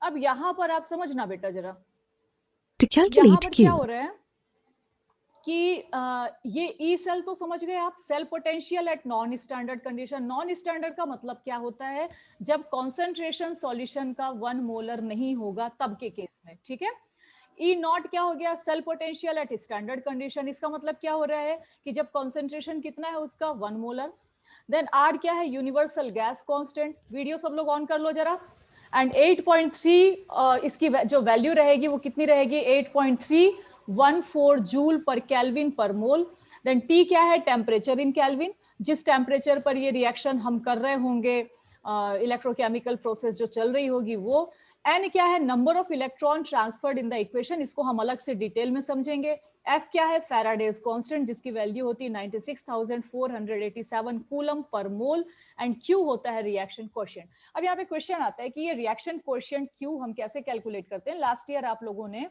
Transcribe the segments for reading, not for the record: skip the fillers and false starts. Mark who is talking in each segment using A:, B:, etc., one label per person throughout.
A: अब यहाँ पर आप समझना बेटा जरा,
B: To
A: यहाँ
B: calculate
A: पर क्या
B: Q,
A: हो रहा है कि ये ई सेल तो समझ गए आप, cell potential at non standard condition. Non standard का मतलब क्या होता है, जब कॉन्सेंट्रेशन सॉल्यूशन का 1 मोलर नहीं होगा तब के केस में, ठीक है। ई नॉट क्या हो गया, cell potential at standard condition. इसका मतलब क्या हो रहा है कि जब कॉन्सेंट्रेशन कितना है उसका 1 मोलर। देन आर क्या है, यूनिवर्सल गैस कांस्टेंट। वीडियो सब लोग ऑन कर लो जरा। एंड 8.3 इसकी जो वैल्यू रहेगी वो कितनी रहेगी, 8.314 जूल पर केल्विन पर मोल। देन टी क्या है, टेम्परेचर इन केल्विन, जिस टेम्परेचर पर ये रिएक्शन हम कर रहे होंगे, इलेक्ट्रोकेमिकल प्रोसेस जो चल रही होगी वो। एन क्या है, number of electron transferred in the equation, इसको हम अलग से डिटेल में समझेंगे। एफ क्या है, फैराडेज कांस्टेंट, जिसकी वैल्यू होती है 96,487 coulomb per mole. And Q होता है रिएक्शन कोएफिशिएंट। अब यहाँ पे क्वेश्चन आता है कि ये रिएक्शन कोएफिशिएंट क्यू हम कैसे कैलकुलेट करते हैं। लास्ट ईयर आप लोगों ने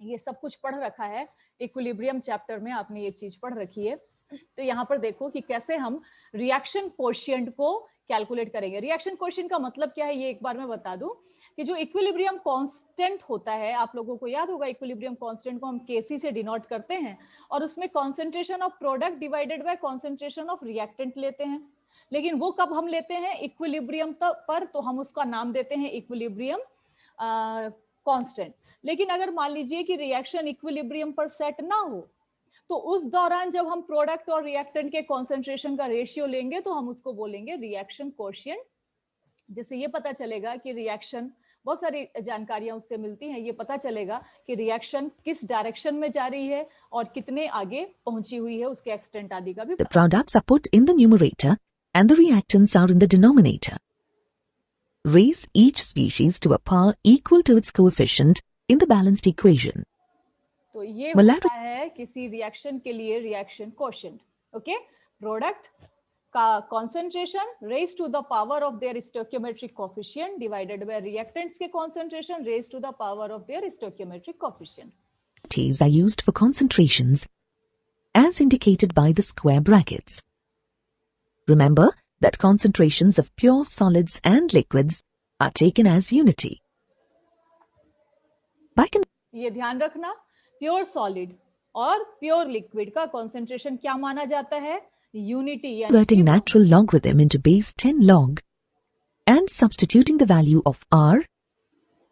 A: ये सब कुछ पढ़ रखा है, इक्विलिब्रियम चैप्टर में आपने ये चीज पढ़ रखी है। तो यहाँ पर देखो कि कैसे हम रिएक्शन कोएफिशिएंट को कैलकुलेट करेंगे। रिएक्शन कोएफिशिएंट का मतलब क्या है, ये एक बार मैं बता दूं कि जो इक्विलिब्रियम कांस्टेंट होता है, आप लोगों को याद होगा इक्विलिब्रियम कांस्टेंट को हम केसी से डिनोट करते हैं, और उसमें concentration of product divided by concentration of reactant लेते हैं। लेकिन वो कब हम लेते हैं, इक्विलिब्रियम पर, तो हम उसका नाम देते हैं इक्विलिब्रियम कांस्टेंट। लेकिन अगर मान लीजिए कि रिएक्शन इक्विलिब्रियम पर सेट ना हो, तो उस दौरान जब हम प्रोडक्ट और रिएक्टेंट के कॉन्सेंट्रेशन का रेशियो लेंगे तो हम उसको बोलेंगे रिएक्शन कोएफिशिएंट। जिससे ये पता चलेगा कि रिएक्शन, बहुत सारी जानकारियां उससे मिलती हैं, ये पता चलेगा कि रिएक्शन किस डायरेक्शन में जा रही है और कितने आगे पहुंची हुई है, उसके एक्सटेंट आदि का भी
B: the products are put in the numerator and the reactants are in the denominator. Raise each species to a power equal to its coefficient in the balanced equation.
A: तो ये
B: Molar
A: होता है किसी रिएक्शन के लिए रिएक्शन कोएफिशिएंट। ओके, प्रोडक्ट का concentration raise to the power of their stoichiometric coefficient divided by reactants के concentration raise to the power of their stoichiometric coefficient.
B: are used for concentrations as indicated by the square brackets. Remember that concentrations of pure solids and liquids are taken as unity. By
A: ये ध्यान रखना, pure solid और pure liquid का concentration क्या माना जाता है, unity, यानी
B: converting natural logarithm into base 10 log and substituting the value of R,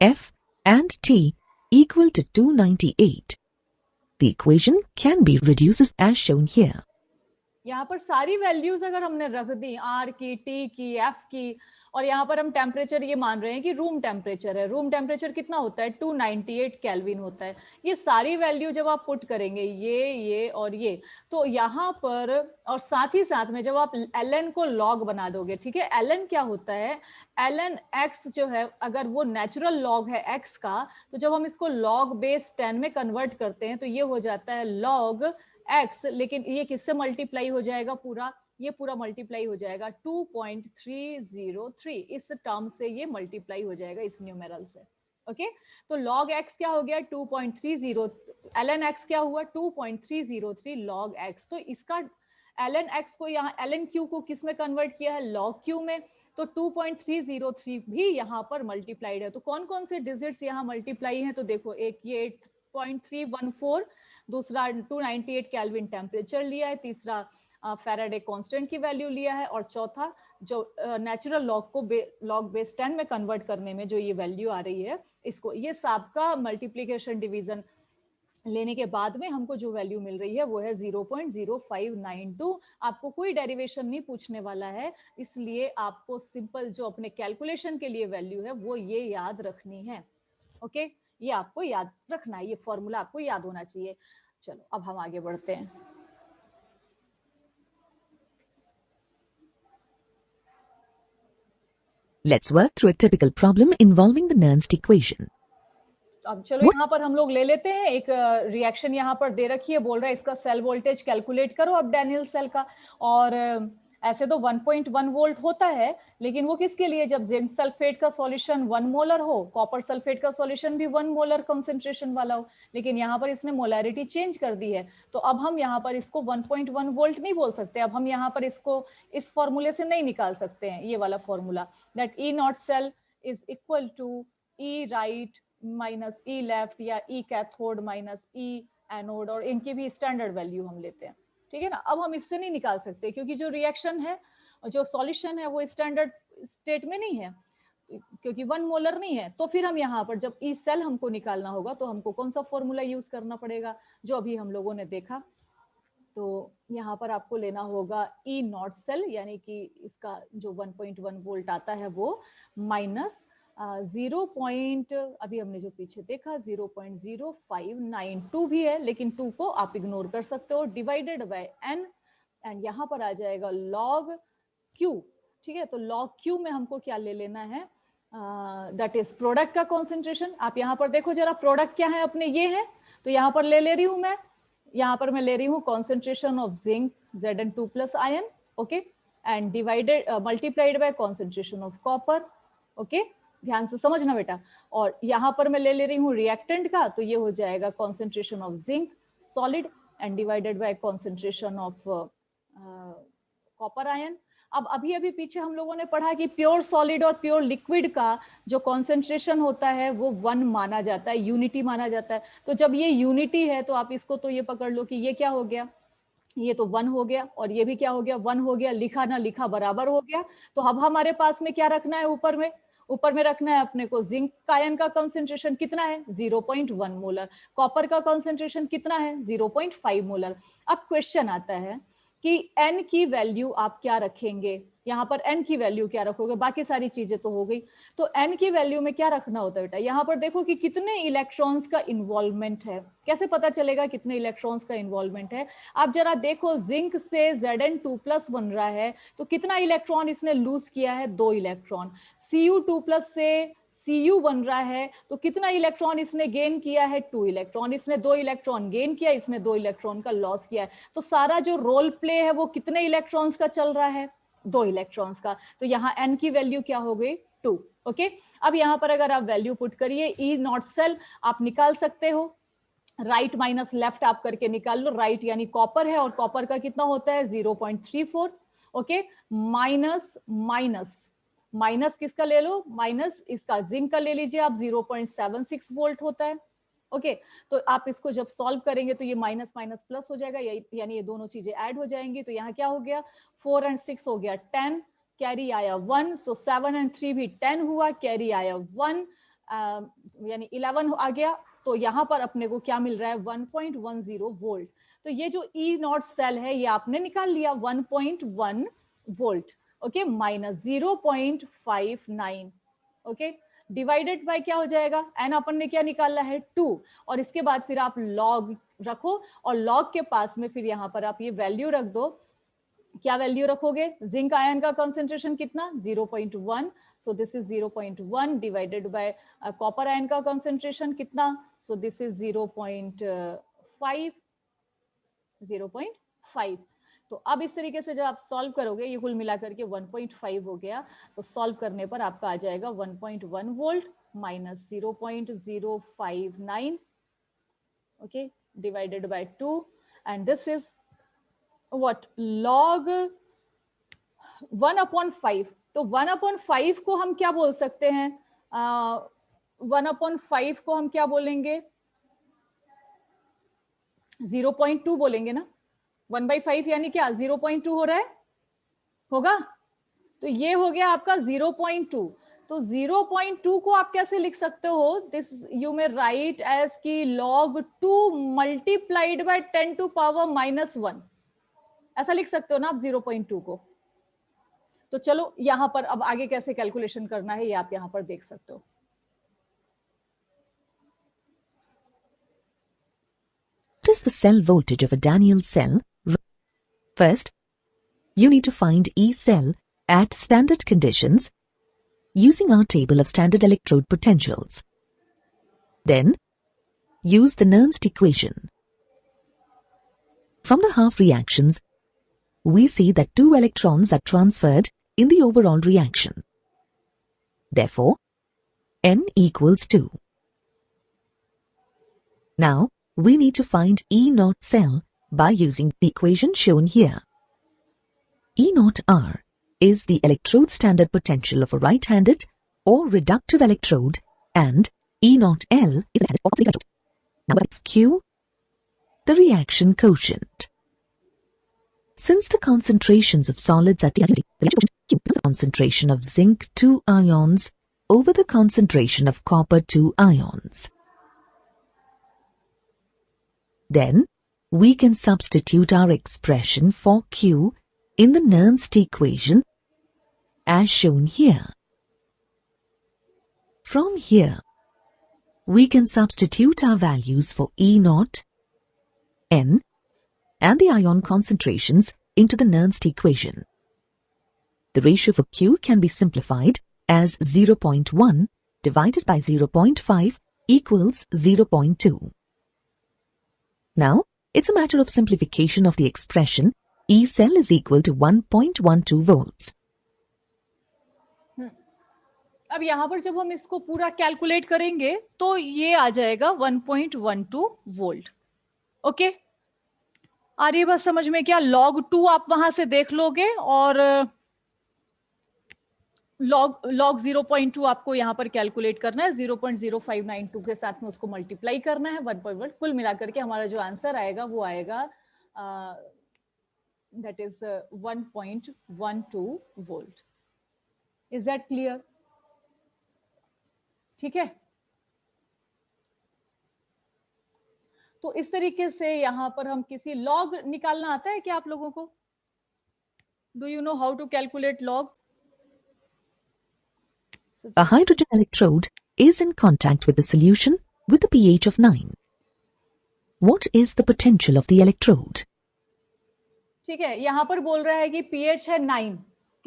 B: F and T equal to 298. The equation can be reduced as shown here.
A: यहाँ पर सारी वैल्यूज अगर हमने रख दी, आर की, टी की, एफ की, और यहाँ पर हम टेम्परेचर ये मान रहे हैं कि रूम टेम्परेचर है, रूम टेम्परेचर कितना होता है, 298 केल्विन होता है। ये सारी वैल्यू जब आप पुट करेंगे, ये और ये, तो यहाँ पर, और साथ ही साथ में जब आप ln को लॉग बना दोगे, ठीक है, ln क्या होता है, ln x जो है, अगर वो नेचुरल लॉग है x का, तो जब हम इसको लॉग बेस 10 में कन्वर्ट करते हैं तो ये हो जाता है लॉग x, लेकिन ये किससे मल्टीप्लाई हो जाएगा, पूरा ये पूरा मल्टीप्लाई हो जाएगा 2.303, इस टर्म से ये मल्टीप्लाई हो जाएगा इस न्यूमेरल से। ओके, तो log x क्या हो गया 2.30, ln x क्या हुआ 2.303 log x। तो इसका ln x को यहाँ ln q को किस में कन्वर्ट किया है, log q में, तो 2.303 भी यहाँ पर मल्टीप्लाइड है। तो कौन कौन से डिजिट्स यहाँ मल्टीप्लाई हैं, तो देखो, एक ये 8.314, दूसरा 298 केल्विन टेम्परेचर लिया है, तीसरा फैराडे कांस्टेंट की वैल्यू लिया है, और चौथा जो नेचुरल लॉग को लॉग बेस 10 में कन्वर्ट करने में जो ये वैल्यू आ रही है, इसको, ये सबका मल्टीप्लिकेशन डिवीजन लेने के बाद में हमको जो वैल्यू मिल रही है वो है 0.0592। आपको कोई डेरिवेशन नहीं पूछने वाला है, इसलिए आपको सिंपल जो अपने कैलकुलेशन के लिए वैल्यू है वो ये याद रखनी है। ओके, ये आपको याद रखना है, ये फॉर्मूला आपको याद होना चाहिए। चलो अब हम आगे बढ़ते हैं।
B: Let's work through a typical problem involving the Nernst equation.
A: अब चलो यहाँ पर हम लोग ले लेते हैं एक रिएक्शन, यहाँ पर दे रखी है, बोल रहा है इसका सेल वोल्टेज कैलकुलेट करो अब डैनियल सेल का। और ऐसे तो 1.1 वोल्ट होता है, लेकिन वो किसके लिए, जब जिंक सल्फेट का सॉल्यूशन 1 मोलर हो, कॉपर सल्फेट का सॉल्यूशन भी 1 मोलर कंसंट्रेशन वाला हो। लेकिन यहाँ पर इसने मोलैरिटी चेंज कर दी है, तो अब हम यहाँ पर इसको 1.1 वोल्ट नहीं बोल सकते। अब हम यहाँ पर इसको इस फॉर्मूले से नहीं निकाल सकते हैं, ये वाला formula, that E naught cell is equal to E right minus E left या E cathode minus E anode, और इनकी भी स्टैंडर्ड वैल्यू हम लेते हैं, ठीक है ना। अब हम इससे नहीं निकाल सकते क्योंकि जो रिएक्शन है, जो सॉल्यूशन है, वो स्टैंडर्ड स्टेट में नहीं है, क्योंकि 1 मोलर नहीं है। तो फिर हम यहाँ पर जब ई सेल हमको निकालना होगा तो हमको कौन सा फॉर्मूला यूज करना पड़ेगा, जो अभी हम लोगों ने देखा। तो यहाँ पर आपको लेना होगा ई नॉट सेल, यानी कि इसका जो 1.1 वोल्ट आता है वो माइनस 0. अभी हमने जो पीछे देखा 0.0592 भी है, लेकिन 2 को आप इग्नोर कर सकते हो, डिवाइडेड बाय n, एंड यहाँ पर आ जाएगा log Q, ठीक है। तो log Q में हमको क्या ले लेना है, दैट इज प्रोडक्ट का कॉन्सेंट्रेशन। आप यहाँ पर देखो जरा, प्रोडक्ट क्या है अपने, ये है। तो यहाँ पर ले रही हूँ मैं, यहाँ पर मैं ले रही हूँ concentration of zinc Zn2 plus ion, okay, and divided multiplied by concentration of copper, okay, ध्यान से समझना बेटा। और यहाँ पर मैं ले रही हूँ रिएक्टेंट का, तो ये हो जाएगा concentration of zinc solid and divided bye concentration of copper ion. अब अभी पीछे हम लोगों ने पढ़ा कि प्योर सॉलिड और प्योर लिक्विड का जो कॉन्सेंट्रेशन होता है वो 1 माना जाता है, यूनिटी माना जाता है। तो जब ये यूनिटी है तो आप इसको तो ये पकड़ लो कि ये क्या हो गया, ये तो 1 हो गया, और ये भी क्या हो गया, 1 हो गया, लिखा ना लिखा बराबर हो गया। तो अब हमारे पास में क्या रखना है, ऊपर में रखना है अपने को जिंक आयन का कंसंट्रेशन कितना है, 0.1 मोलर, कॉपर का कंसंट्रेशन कितना है, 0.5 मोलर। अब क्वेश्चन आता है कि n की वैल्यू आप क्या रखेंगे, यहाँ पर n की वैल्यू क्या रखोगे, बाकी सारी चीजें तो हो गई। तो n की वैल्यू में क्या रखना होता है बेटा, यहाँ पर देखो कि कितने इलेक्ट्रॉन्स का इन्वॉल्वमेंट है, कैसे पता चलेगा कितने इलेक्ट्रॉन्स का इन्वॉल्वमेंट है। आप जरा देखो, जिंक से Zn2 प्लस बन रहा है, तो कितना इलेक्ट्रॉन इसने लूज किया है, 2 इलेक्ट्रॉन। Cu2 प्लस से Cu बन रहा है, तो कितना इलेक्ट्रॉन इसने गेन किया है, 2 इलेक्ट्रॉन। इसने 2 इलेक्ट्रॉन गेन किया, इसने 2 इलेक्ट्रॉन का लॉस किया है। तो सारा जो रोल प्ले है वो कितने इलेक्ट्रॉन्स का चल रहा है, 2 इलेक्ट्रॉन्स का। तो यहाँ n की वैल्यू क्या हो गई, 2, ओके। अब यहाँ पर अगर आप वैल्यू पुट करिए, ई नॉट सेल आप निकाल सकते हो, राइट माइनस लेफ्ट आप करके निकाल लो। राइट यानी कॉपर है, और कॉपर का कितना होता है, 0.34, ओके। माइनस किसका ले लो, माइनस इसका जिंक का ले लीजिए आप, 0.76 वोल्ट होता है, ओके। तो आप इसको जब सॉल्व करेंगे तो ये माइनस माइनस प्लस हो जाएगा, यानी ये दोनों चीजें ऐड हो जाएंगी। तो यहाँ क्या हो गया, 4 और 6 हो गया 10, कैरी आया 1, सो 7 और 3 भी 10 हुआ, कैरी आया 1, यानी 11 आ गया। तो यहाँ पर अपने को क्या मिल रहा है, 1.10 वोल्ट। तो ये जो ई नॉट सेल है ये आपने निकाल लिया, 1.1 volt, okay, minus 0.59, okay, divided by क्या हो जाएगा, एन अपन ने क्या निकाला है, 2, और इसके बाद फिर आप लॉग रखो, और लॉग के पास में फिर यहाँ पर आप ये वैल्यू रख दो। क्या वैल्यू रखोगे, जिंक आयन का कंसंट्रेशन कितना, 0.1, सो this is 0.1 divided by copper ion का कंसंट्रेशन कितना, सो दिस इज 0.5। तो अब इस तरीके से जब आप सॉल्व करोगे, ये कुल मिलाकर के 1.5 हो गया। तो सॉल्व करने पर आपका आ जाएगा 1.1 volt minus 0.059, okay, divided by 2, and this is what, log 1/5। तो 1/5 को हम क्या बोल सकते हैं, 1/5 को हम क्या बोलेंगे, 0.2 बोलेंगे ना। 1/5 यानी क्या, 0.2 हो रहा है, होगा। तो ये हो गया आपका 0.2। तो 0.2 को आप कैसे लिख सकते हो, this you may write as की log 2 multiplied by 10 to power -1, ऐसा लिख सकते हो ना आप 0.2 को। तो चलो यहां पर अब आगे कैसे कैलकुलेशन करना है ये आप यहां पर देख सकते हो।
B: What is the cell voltage of a Daniell cell? First, you need to find E cell at standard conditions using our table of standard electrode potentials. Then, use the Nernst equation. From the half reactions, we see that 2 electrons are transferred in the overall reaction. Therefore, N equals 2. Now, we need to find E naught cell by using the equation shown here. E naught R is the electrode standard potential of a right-handed or reductive electrode and E naught L is the of the electrode. Now what is Q? The reaction quotient. Since the concentrations of solids are the reaction quotient Q is the concentration of zinc 2 ions over the concentration of copper 2 ions. Then we can substitute our expression for Q in the Nernst equation as shown here. From here, we can substitute our values for E naught, N, and the ion concentrations into the Nernst equation. The ratio for Q can be simplified as 0.1 divided by 0.5 equals 0.2. Now, it's a matter of simplification of the expression E cell is equal to 1.12 volts.
A: अब यहाँ पर जब हम इसको पूरा calculate करेंगे तो ये आ जाएगा 1.12 वोल्ट. ओके, आ रही है बस समझ में क्या? log 2 आप वहां से देख लोगे और log 0.2 आपको यहाँ पर कैलकुलेट करना है. 0.0592 के साथ में उसको मल्टीप्लाई करना है 1.1. कुल मिलाकर के हमारा जो आंसर आएगा वो आएगा that is 1.12 volt. Is that clear? ठीक है, तो इस तरीके से यहां पर हम किसी लॉग निकालना आता है क्या आप लोगों को? Do you know how to calculate log?
B: A hydrogen electrode is in contact with the solution with a pH of 9. What is the potential of the electrode?
A: ठीक है, यहां पर बोल रहा है कि pH है 9.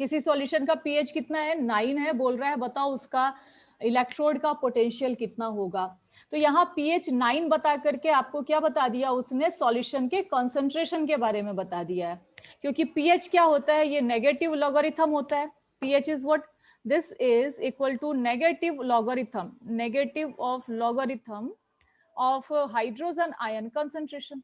A: किसी सॉल्यूशन का pH कितना है? 9 है. बोल रहा है बताओ उसका इलेक्ट्रोड का पोटेंशियल कितना होगा. तो यहाँ pH 9 बता करके आपको क्या बता दिया उसने? सॉल्यूशन के कॉन्सेंट्रेशन के बारे में बता दिया है. क्योंकि pH क्या होता है? ये नेगेटिव लॉगरिथम होता है. pH is what? This is equal to negative logarithm, negative of logarithm of hydrogen ion concentration.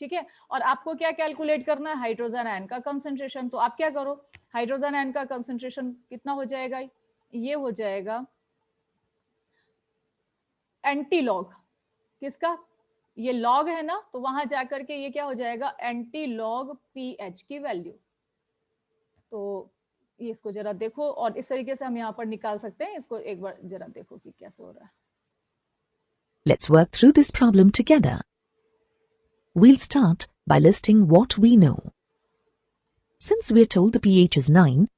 A: ठीक है, और आपको क्या कैलकुलेट करना है? हाइड्रोजन आयन का कंसेंट्रेशन. तो आप क्या करो, हाइड्रोजन आयन का कंसेंट्रेशन कितना हो जाएगा? ये हो जाएगा एंटी लॉग. किसका? ये लॉग है ना, तो वहां जाकर के ये क्या हो जाएगा? एंटी लॉग पीएच की वैल्यू. तो ये इसको जरा देखो और इस तरीके से हम यहाँ पर निकाल सकते हैं. इसको एक बार जरा देखो कि कैसे हो रहा है.
B: Let's work through this problem together. We'll start by listing what we know. Since we're told the pH is 9,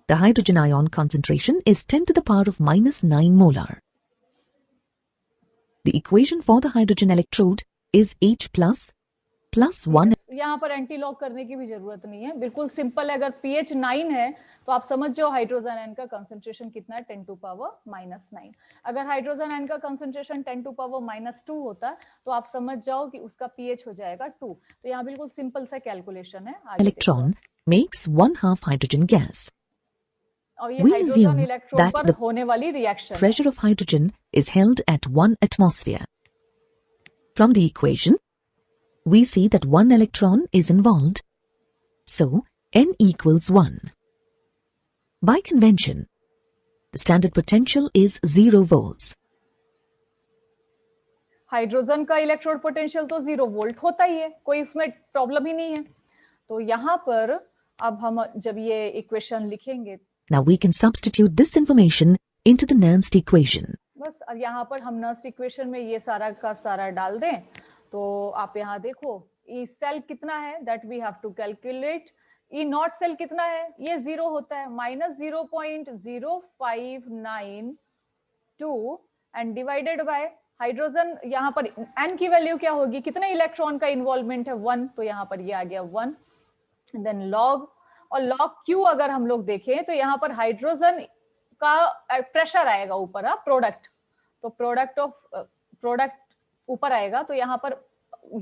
B: the hydrogen ion concentration is 10 to the power of minus 9 molar. The equation for the hydrogen electrode is H plus 1.
A: यहाँ पर anti log करने की भी जरूरत नहीं है, बिल्कुल simple है. अगर pH 9 है तो आप समझ जाओ हाइड्रोजन आयन का कंसंट्रेशन कितना है? 10 टू पावर माइनस 9. अगर हाइड्रोजन आयन का कंसंट्रेशन 10 टू पावर माइनस 2 होता तो आप समझ जाओ कि उसका pH हो जाएगा 2. तो यहाँ बिल्कुल सिंपल सा कैलकुलेशन है.
B: Electron makes 1/2 hydrogen gas.
A: और ये
B: We
A: hydrogen
B: assume
A: electron
B: that
A: पर
B: the
A: होने वाली रिएक्शन है.
B: Pressure of hydrogen is held at 1 atmosphere. From the equation, we see that 1 electron is involved, so N equals 1. By convention, the standard potential is 0 volts.
A: Hydrogen का electrode potential तो 0 volt होता ही है, कोई इसमें problem ही नहीं है. तो यहाँ पर अब हम जब ये इक्वेशन लिखेंगे,
B: Now we can substitute this information into the Nernst equation.
A: बस अब यहाँ पर हम नर्स्ट इक्वेशन में ये सारा का सारा डाल दें. तो आप यहाँ देखो ई सेल कितना है that we have to calculate. E naught cell कितना है? ये 0 होता है, minus 0.0592 and divided by hydrogen. यहाँ पर एन की वैल्यू क्या होगी? कितने इलेक्ट्रॉन का इन्वॉल्वमेंट है? 1. तो यहाँ पर ये आ गया 1. देन लॉग, और लॉग क्यू अगर हम लोग देखें तो यहाँ पर हाइड्रोजन का प्रेशर आएगा ऊपर, प्रोडक्ट. तो प्रोडक्ट ऊपर आएगा. तो यहाँ पर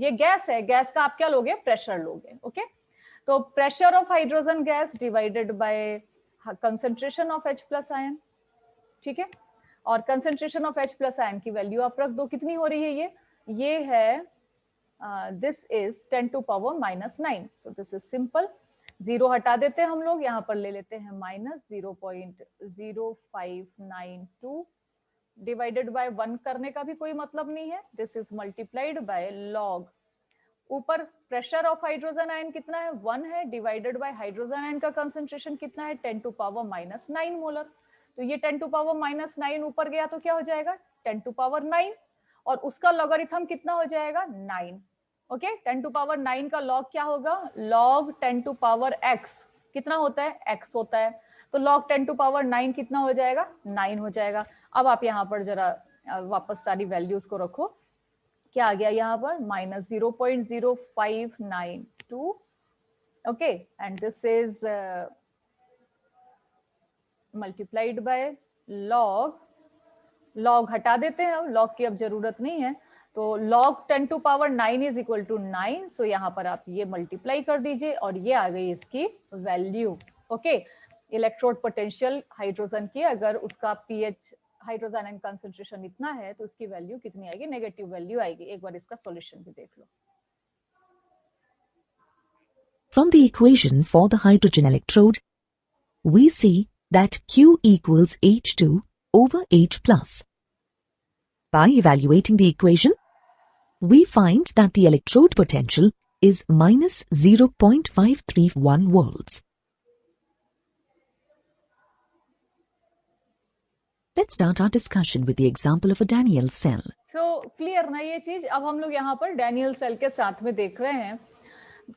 A: ये गैस है, गैस का आप क्या लोगे? प्रेशर लोगे. ओके, तो pressure of hydrogen gas divided by concentration of H plus ion. ठीक है, और concentration of H plus ion की वैल्यू आप रख दो. कितनी हो रही है? ये है this is 10 to power minus 9. So this is simple. 0 हटा देते हैं हम लोग, यहाँ पर ले लेते हैं माइनस 0.0592 डिवाइडेड बाय 1 करने का भी कोई मतलब नहीं है, this is multiplied by log. ऊपर प्रेशर ऑफ हाइड्रोजन आयन कितना है, 1 है, डिवाइडेड बाय हाइड्रोजन आयन का कंसंट्रेशन कितना है, 10 टू पावर माइनस 9 मोलर। तो ये 10 टू पावर माइनस 9 ऊपर गया तो क्या हो जाएगा, 10 टू पावर 9, और उसका लॉगरिथम कितना हो जाएगा, 9। ओके, 10 टू पावर 9 का लॉग क्या होगा, लॉग 10 टू पावर x कितना होता है, x होता है, तो log 10 टू पावर 9 कितना हो जाएगा, 9 हो जाएगा। अब आप यहाँ पर जरा वापस सारी वैल्यूज को रखो, क्या आ गया यहाँ पर, -0.0592, okay, and this is multiplied by log हटा देते हैं, लॉग की अब जरूरत नहीं है, तो log 10 to power 9 is equal to 9। So यहाँ पर आप ये मल्टीप्लाई कर दीजिए और ये आ गई इसकी value. Okay, electrode potential hydrogen की, अगर उसका पीएच हाइड्रोजन आयन कंसंट्रेशन इतना है तो उसकी वैल्यू कितनी आएगी, नेगेटिव वैल्यू आएगी। एक बार इसका सॉल्यूशन भी देख लो।
B: From the equation for the hydrogen electrode, we see that Q equals H2 over H plus. By evaluating the equation, we find that the electrode potential is minus 0.531 volts. Let's start our discussion with the example of a Daniell cell.
A: So clear ना ये चीज। अब हम लोग यहाँ पर Daniel cell के साथ में देख रहे हैं,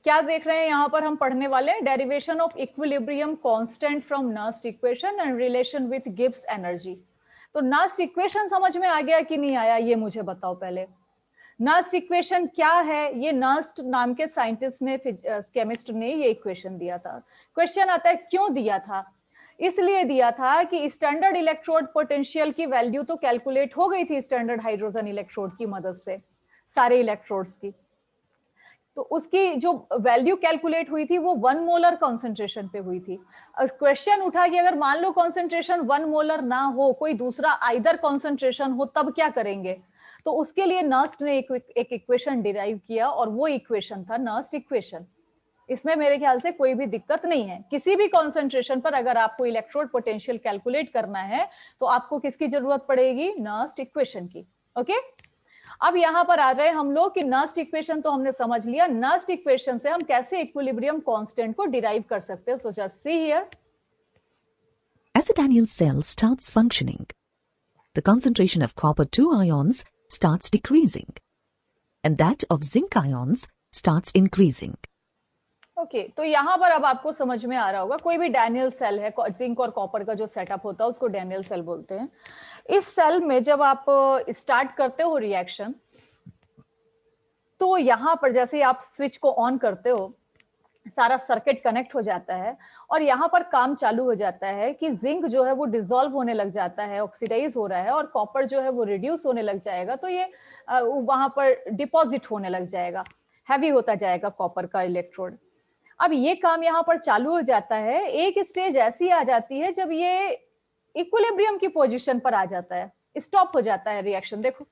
A: क्या देख रहे हैं यहाँ पर, हम पढ़ने वाले हैं derivation of equilibrium constant from Nernst equation and relation with Gibbs energy. तो नर्स्ट इक्वेशन समझ में आ गया कि नहीं आया, ये मुझे बताओ पहले। नर्स्ट इक्वेशन क्या है, ये नर्स्ट नाम के साइंटिस्ट ने, केमिस्ट ने ये इक्वेशन दिया था। क्वेश्चन आता है क्यों दिया था, इसलिए दिया था कि स्टैंडर्ड इलेक्ट्रोड पोटेंशियल की वैल्यू तो कैलकुलेट हो गई थी स्टैंडर्ड हाइड्रोजन इलेक्ट्रोड की मदद से, सारे इलेक्ट्रोड्स की, तो उसकी जो वैल्यू कैलकुलेट हुई थी वो 1 मोलर कॉन्सेंट्रेशन पे हुई थी। क्वेश्चन उठा कि अगर मान लो कॉन्सेंट्रेशन 1 मोलर ना हो, कोई दूसरा आइदर कॉन्सेंट्रेशन हो, तब क्या करेंगे। तो उसके लिए नर्स्ट ने एक इक्वेशन डिराइव किया और वो इक्वेशन था नर्स्ट इक्वेशन। इसमें मेरे ख्याल से कोई भी दिक्कत नहीं है। किसी भी कॉन्सेंट्रेशन पर अगर आपको इलेक्ट्रोड पोटेंशियल कैलकुलेट करना है तो आपको किसकी जरूरत पड़ेगी, नर्स्ट इक्वेशन की। ओके, अब यहां पर आ रहे हैं हम लोग कि नर्स्ट इक्वेशन तो हमने समझ लिया, नर्स्ट इक्वेशन से हम कैसे इक्विलिब्रियम कांस्टेंट को डिराइव कर सकते हैं। So just see here,
B: As a Daniell cell starts functioning, the concentration of copper 2 ions starts decreasing, and that of zinc ions starts increasing.
A: Okay, तो यहाँ पर अब आपको समझ में आ रहा होगा, कोई भी डैनियल सेल है, जिंक और कॉपर का जो सेटअप होता है उसको डैनियल सेल बोलते हैं। इस सेल में जब आप स्टार्ट करते हो रिएक्शन, तो यहाँ पर जैसे आप स्विच को ऑन करते हो, सारा सर्किट कनेक्ट हो जाता है और यहाँ पर काम चालू हो जाता है कि जिंक जो है वो डिसॉल्व होने लग जाता है, ऑक्सीडाइज हो रहा है, और कॉपर जो है वो रिड्यूस होने लग जाएगा, तो ये वहां पर डिपॉजिट होने लग जाएगा, हैवी होता जाएगा कॉपर का इलेक्ट्रोड। अब ये काम यहाँ पर चालू हो जाता है, एक स्टेज ऐसी आ जाती है जब ये इक्विलिब्रियम की पोजीशन पर आ जाता है, स्टॉप हो जाता है रिएक्शन। देखो,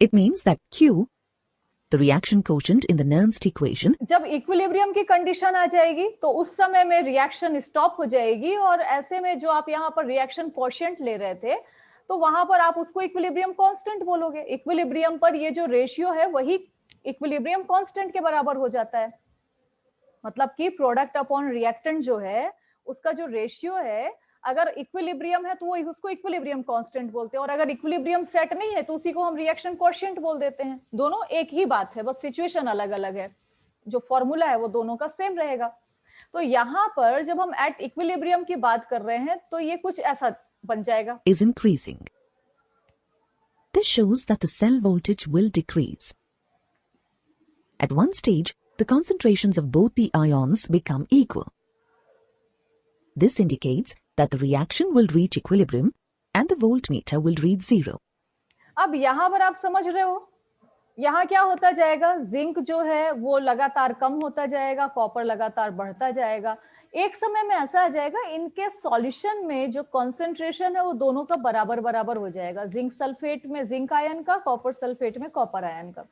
B: It means that Q, the reaction quotient in the Nernst equation,
A: जब इक्विलिब्रियम की कंडीशन आ जाएगी तो उस समय में रिएक्शन स्टॉप हो जाएगी, और ऐसे में जो आप यहाँ पर रिएक्शन कोशिएंट ले रहे थे तो वहां पर आप उसको इक्विलिब्रियम कांस्टेंट बोलोगे। इक्विलिब्रियम पर ये जो रेशियो है वही इक्विलिब्रियम कांस्टेंट के बराबर हो जाता है, मतलब कि प्रोडक्ट अपॉन रिएक्टेंट जो है उसका जो रेशियो है, अगर इक्विलिब्रियम है तो वो उसको इक्विलिब्रियम कांस्टेंट बोलते हैं, और अगर इक्विलिब्रियम सेट नहीं है तो उसी को हम रिएक्शन कोशिएंट बोल देते हैं। दोनों एक ही बात है, बस सिचुएशन अलग अलग है, जो फॉर्मूला है वो दोनों का सेम रहेगा। तो यहाँ पर जब हम एट इक्विलिब्रियम की बात कर रहे हैं तो ये कुछ ऐसा बन जाएगा,
B: is increasing. This shows that the cell voltage will decrease. At one stage, the concentrations of both the ions become equal. This indicates that the reaction will reach equilibrium and the voltmeter will read 0.
A: अब यहाँ पर आप समझ रहे हो, यहाँ क्या होता जाएगा, जिंक जो है वो लगातार कम होता जाएगा, कॉपर लगातार बढ़ता जाएगा। एक समय में ऐसा आ जाएगा इनके सॉल्यूशन में जो कॉन्सेंट्रेशन है वो दोनों का बराबर बराबर हो जाएगा, जिंक सल्फेट में जिंक आयन का, कॉपर सल्फेट में कॉपर आयन का।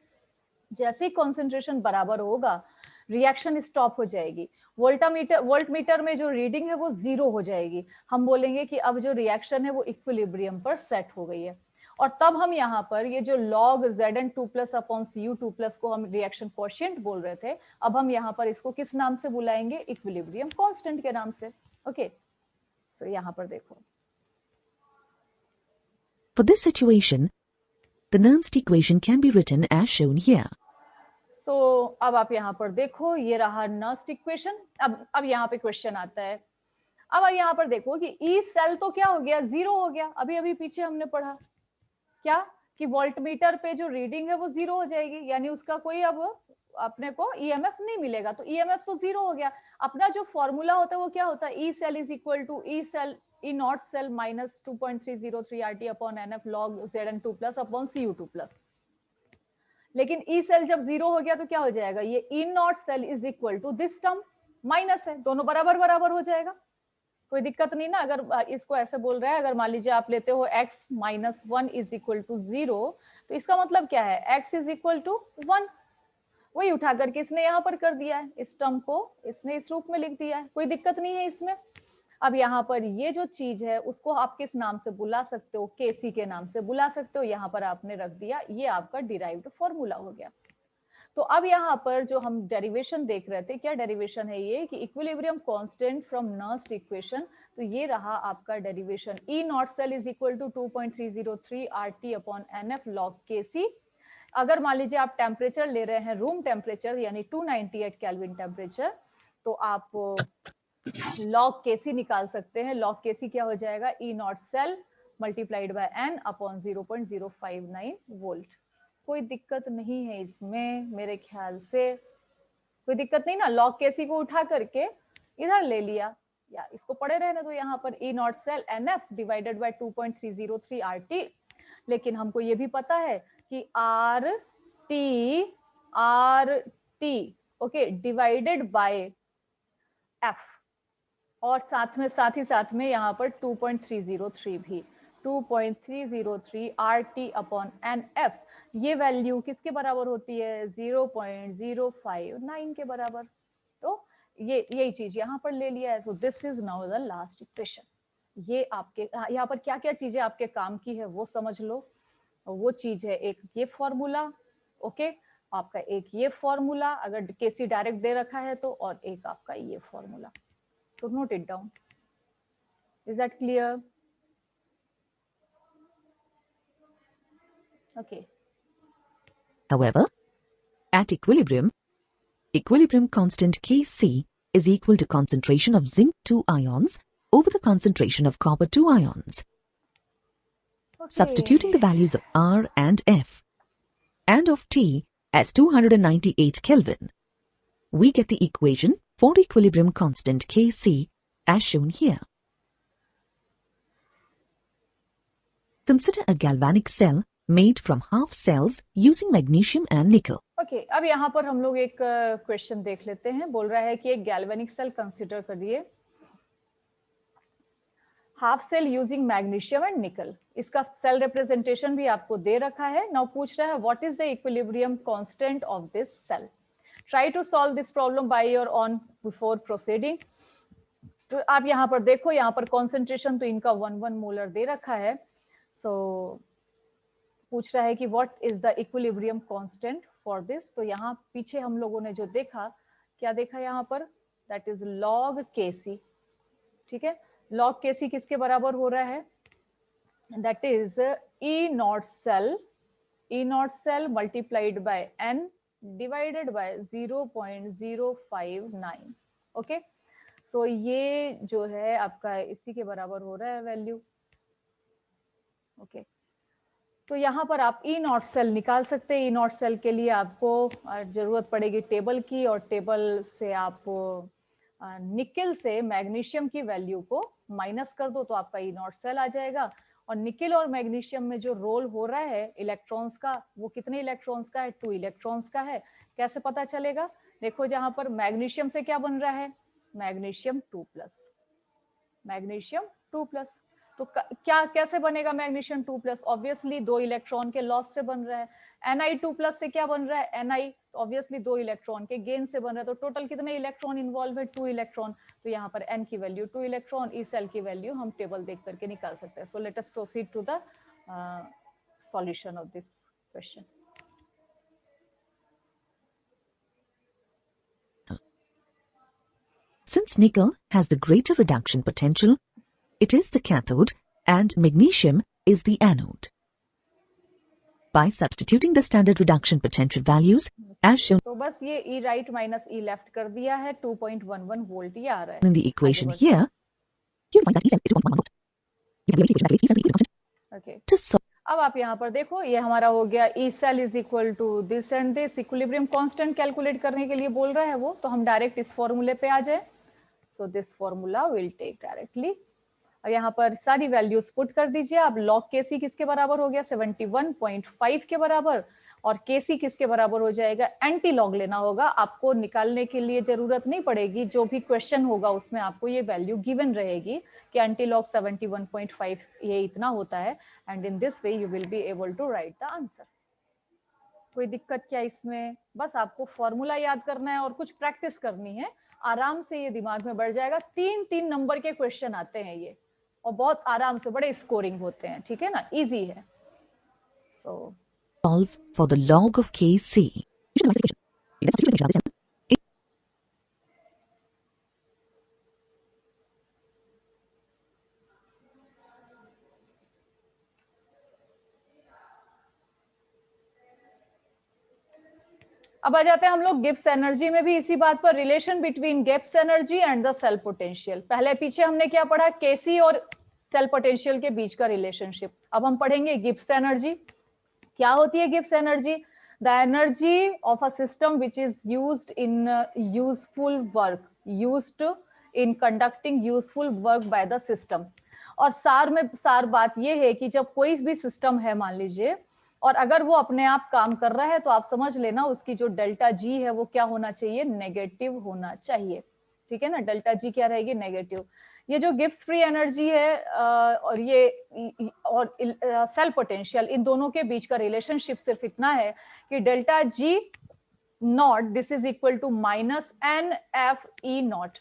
A: जैसे ही कॉन्सेंट्रेशन बराबर होगा रिएक्शन स्टॉप हो जाएगी, वोल्ट मीटर में जो रीडिंग है वो 0 हो जाएगी, हम बोलेंगे कि अब जो रिएक्शन है वो इक्विलिब्रियम पर सेट हो गई है। और तब हम यहाँ पर ये जो log Zn2 plus upon Cu2 plus को हम रिएक्शन कोएफिशिएंट बोल रहे थे, अब हम यहाँ पर इसको किस नाम से बुलाएंगे, इक्विलिब्रियम कांस्टेंट के नाम से। ओके, सो यहाँ पर देखो,
B: For this situation, the Nernst equation can be written as shown here.
A: सो अब आप यहाँ पर देखो, ये रहा नर्स्ट इक्वेशन। अब यहाँ पे क्वेश्चन आता है, अब यहाँ पर देखो कि ई सेल तो क्या हो गया, 0 हो गया। अभी अभी पीछे हमने पढ़ा क्या कि वोल्टमीटर पे जो रीडिंग है वो 0 हो जाएगी, यानी उसका कोई अब अपने को ईएमएफ नहीं मिलेगा, तो ईएमएफ तो 0 हो गया। अपना जो फॉर्मूला होता है वो क्या होता है, E cell is equal to E cell E naught cell minus 2.303 RT upon NF log Zn2 plus upon Cu2 plus. लेकिन ई सेल जब 0 हो गया तो क्या हो जाएगा, ये E naught cell is equal to this term minus है, दोनों बराबर बराबर हो जाएगा, कोई दिक्कत नहीं ना। अगर इसको ऐसे बोल रहा है, अगर मान लीजिए आप लेते हो x minus 1 is equal to 0, तो इसका मतलब क्या है, x इज इक्वल टू 1। वही उठा करके इसने यहाँ पर कर दिया है, इस टर्म को इसने इस रूप में लिख दिया है, कोई दिक्कत नहीं है इसमें। अब यहाँ पर ये जो चीज है उसको आप किस नाम से बुला सकते हो, केसी के नाम से बुला सकते हो, यहाँ पर आपने रख दिया, ये आपका डिराइव्ड फॉर्मूला हो गया। तो अब यहाँ पर जो हम डेरिवेशन देख रहे थे, क्या डेरिवेशन है ये कि equilibrium constant from Nernst equation, तो ये रहा आपका derivation, E naught cell is equal to 2.303 RT upon NF log Kc। अगर मान लीजिए आप टेम्परेचर ले रहे हैं रूम टेम्परेचर यानी 298 केल्विन टेम्परेचर, तो आप log Kc निकाल सकते हैं। log Kc क्या हो जाएगा, E naught cell multiplied by n upon 0.059 volt. कोई दिक्कत नहीं है इसमें, मेरे ख्याल से कोई दिक्कत नहीं ना। log Kc को उठा करके इधर ले लिया, या इसको पढ़े रहने तो यहाँ पर E naught cell NF divided by 2.303 RT। लेकिन हमको ये भी पता है कि RT okay divided by F, और साथ ही साथ में यहाँ पर 2.303 भी, 2.303 RT अपॉन NF, ये वैल्यू किसके बराबर होती है, 0.059 के बराबर। तो ये यही चीज यहाँ पर ले लिया है। सो this is now the last equation. ये आपके यहाँ पर क्या क्या चीजें आपके काम की है वो समझ लो। वो चीज है एक ये फॉर्मूला, ओके, आपका एक ये फॉर्मूला अगर केसी डायरेक्ट दे रखा है तो, और एक आपका ये formula. So note it down. Is that clear? Okay.
B: However, at equilibrium constant Kc is equal to concentration of zinc 2 ions over the concentration of copper 2 ions.
A: Okay.
B: Substituting the values of R and F and of T as 298 Kelvin, we get the equation for equilibrium constant Kc as shown here. Consider a galvanic cell made from half cells using magnesium and nickel.
A: Okay, अब यहाँ पर हम लोग एक question देख लेते हैं। बोल रहा है कि एक गैल्वेनिक सेल कंसीडर करिए, half cell using magnesium and nickel. इसका सेल रिप्रेजेंटेशन भी आपको दे रखा है। नाउ पूछ रहा है what is the equilibrium constant of this cell. Try to solve this problem by your own before proceeding. तो आप यहाँ पर देखो, यहाँ पर कॉन्सेंट्रेशन तो इनका 1 मोलर दे रखा है। सो पूछ रहा है कि what is the equilibrium constant for this. तो यहाँ पीछे हम लोगों ने जो देखा, क्या देखा यहाँ पर, दैट इज log Kc। ठीक है, log Kc किसके बराबर हो रहा है, that is E naught cell multiplied by n divided by 0.059। Okay, so ये जो है आपका इसी के बराबर हो रहा है वैल्यू। ओके, तो यहाँ पर आप ई नॉट सेल निकाल सकते हैं। ई नॉट सेल के लिए आपको जरूरत पड़ेगी टेबल की, और टेबल से आप निकेल से मैग्नीशियम की वैल्यू को माइनस कर दो तो आपका ई नॉट सेल आ जाएगा। और निकेल और मैग्नीशियम में जो रोल हो रहा है इलेक्ट्रॉन्स का, वो कितने इलेक्ट्रॉन्स का है, 2 इलेक्ट्रॉन्स का है। कैसे पता चलेगा, देखो जहां पर मैग्नीशियम से क्या बन रहा है, मैग्नीशियम 2+, मैग्नीशियम 2+। तो क्या कैसे बनेगा मैग्नीशियम 2+, ऑब्वियसली 2 इलेक्ट्रॉन के लॉस से बन रहा है। Ni2+ से क्या बन रहा है, Ni, तो ऑब्वियसली 2 इलेक्ट्रॉन के गेन से बन रहा है, तो टोटल कितने इलेक्ट्रॉन इन्वॉल्व है? 2 इलेक्ट्रॉन। तो यहाँ पर n की वैल्यू 2 इलेक्ट्रॉन, ई सेल की वैल्यू हम टेबल देख करके निकाल सकते हैं। So let us proceed to the solution of this question.
B: Since nickel has the greater reduction potential, it is the cathode and magnesium is the anode. By substituting the standard reduction potential values as shown
A: तो बस ये E right minus E left कर दिया है, 2.11 volt ये आ रहा है।
B: in the equation here, you find that E cell is 1.1 volt. You have the equation that E cell is equal to constant.
A: Okay.
B: To solve
A: अब आप यहाँ पर देखो, ये हमारा हो गया E cell is equal to this and this, equilibrium constant calculate करने के लिए बोल रहा है वो, तो हम डायरेक्ट इस फॉर्मूले पे आ जाए। So this formula will take directly. अब यहाँ पर सारी वैल्यूज पुट कर दीजिए। अब लॉग केसी किसके बराबर हो गया? 71.5 के बराबर, और केसी किसके बराबर हो जाएगा? एंटी लॉग लेना होगा आपको, निकालने के लिए जरूरत नहीं पड़ेगी, जो भी क्वेश्चन होगा उसमें आपको ये वैल्यू गिवन रहेगी कि एंटी लॉग 71.5 ये इतना होता है, and in this way you will be able to write the answer. कोई दिक्कत क्या इसमें? बस आपको फॉर्मूला याद करना है और कुछ प्रैक्टिस करनी है, आराम से ये दिमाग में बढ़ जाएगा। 3-3 नंबर के क्वेश्चन आते हैं ये, और बहुत आराम से, बड़े स्कोरिंग होते हैं, ठीक है ना, इजी है। सो
B: solve for the log of Kc. You should memorize this equation. You then substitute the equation of this and
A: अब आ जाते हैं हम लोग गिब्स एनर्जी में भी इसी बात पर, relation between Gibbs energy and the cell potential. पहले पीछे हमने क्या पढ़ा? केसी और सेल पोटेंशियल के बीच का रिलेशनशिप। अब हम पढ़ेंगे गिब्स एनर्जी। क्या होती है Gibbs energy? The energy of a system which is used in useful work, used in conducting useful work by the system. और सार बात ये है कि जब कोई भी सिस्टम है मान लीजिए, और अगर वो अपने आप काम कर रहा है, तो आप समझ लेना उसकी जो डेल्टा जी है वो क्या होना चाहिए? नेगेटिव होना चाहिए, ठीक है ना। डेल्टा जी क्या रहेगी? नेगेटिव। ये जो गिब्स फ्री एनर्जी है और ये और सेल पोटेंशियल, इन दोनों के बीच का रिलेशनशिप सिर्फ इतना है कि delta G naught this is equal to minus n F E naught,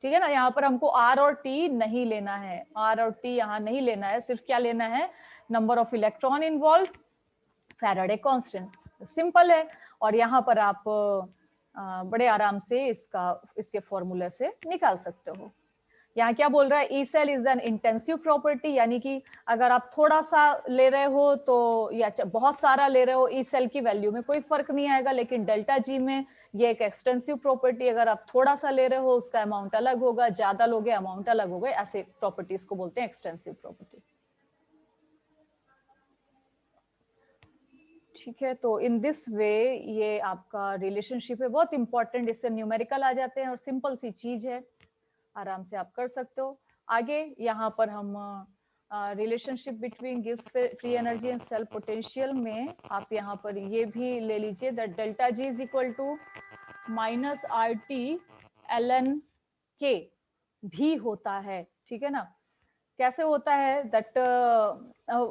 A: ठीक है ना। यहाँ पर हमको आर और टी नहीं लेना है, आर और टी यहाँ नहीं लेना है, सिर्फ क्या लेना है? Number of electron involve, Faraday constant, simple है। और यहाँ पर आप बड़े आराम से इसके फॉर्मूले से निकाल सकते हो। यहाँ क्या बोल रहा है? E cell is an intensive property, यानी कि अगर आप थोड़ा सा ले रहे हो तो, या बहुत सारा ले रहे हो, ई सेल की वैल्यू में कोई फर्क नहीं आएगा, लेकिन डेल्टा जी में ये एक एक्सटेंसिव प्रॉपर्टी, अगर आप थोड़ा सा ले रहे हो उसका अमाउंट अलग होगा, ज्यादा लोगे अमाउंट अलग होगा, ऐसे प्रॉपर्टीज को बोलते हैं एक्सटेंसिव प्रॉपर्टी, ठीक है। तो इन दिस वे ये आपका रिलेशनशिप है, बहुत इंपॉर्टेंट, इससे न्यूमेरिकल आ जाते हैं और सिंपल सी चीज है, आराम से आप कर सकते हो। आगे यहाँ पर हम रिलेशनशिप बिटवीन गिव्स free energy and cell potential में आप यहाँ पर ये भी ले लीजिए that delta G is equal to minus R T l n K भी होता है, ठीक है ना। कैसे होता है? That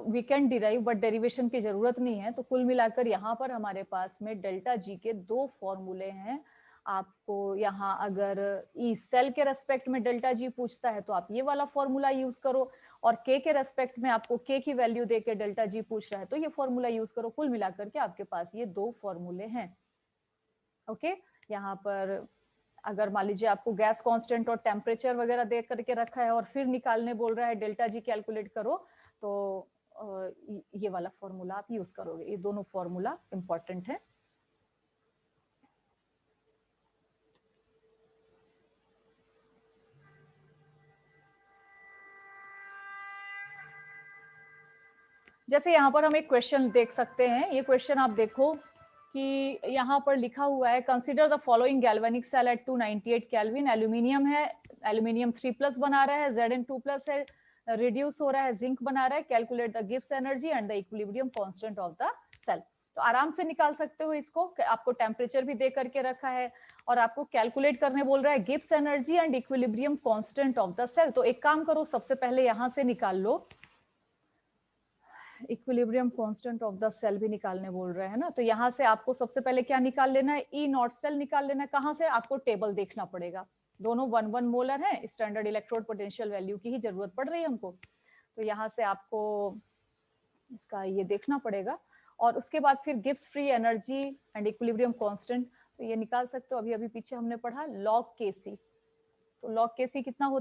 A: we can derive, but derivation की जरूरत नहीं है। तो कुल मिलाकर यहाँ पर हमारे पास में डेल्टा जी के 2 फॉर्मूले हैं। आपको यहाँ अगर ई सेल के रेस्पेक्ट में डेल्टा जी पूछता है तो आप ये वाला फॉर्मूला यूज करो, और के रेस्पेक्ट में आपको के की वैल्यू देके डेल्टा जी पूछ रहा है तो ये फॉर्मूला यूज करो। कुल मिलाकर के आपके पास ये 2 फॉर्मूले हैं, ओके। यहाँ पर अगर मान लीजिए आपको गैस कांस्टेंट और टेम्परेचर वगैरह दे करके रखा है और फिर निकालने बोल रहा है डेल्टा जी कैलकुलेट करो, तो ये वाला फॉर्मूला आप यूज करोगे। ये दोनों फॉर्मूला इंपॉर्टेंट है। जैसे यहाँ पर हम एक क्वेश्चन देख सकते हैं, ये क्वेश्चन आप देखो कि यहाँ पर लिखा हुआ है consider the following galvanic cell at 298 kelvin. Aluminium है, एल्यूमिनियम 3+ बना रहा है, Zn2+ है, रिड्यूस हो रहा है, जिंक बना रहा है। Calculate the Gibbs energy and the equilibrium constant of the cell. तो आराम से निकाल सकते हो इसको, आपको टेम्परेचर भी दे करके रखा है और आपको कैलकुलेट करने बोल रहा है Gibbs energy and equilibrium constant of the cell. तो एक काम करो, सबसे पहले यहाँ से निकाल लो equilibrium constant of the cell भी निकालने बोल रहे हैं ना, तो यहाँ से आपको सबसे पहले क्या निकाल लेना है, ई नॉट सेल निकाल लेना है। कहाँ से, आपको टेबल देखना पड़ेगा, दोनों 1 1 मोलर है, स्टैंडर्ड इलेक्ट्रोड पोटेंशियल वैल्यू की ही जरूरत पड़ रही है हमको, तो यहाँ से आपको इसका ये देखना पड़ेगा। और उसके बाद फिर Gibbs free energy and equilibrium constant, तो ये निकाल सकते हो, अभी अभी पीछे हमने पढ़ा लॉग के सी, तो लॉग के सी कितना होता है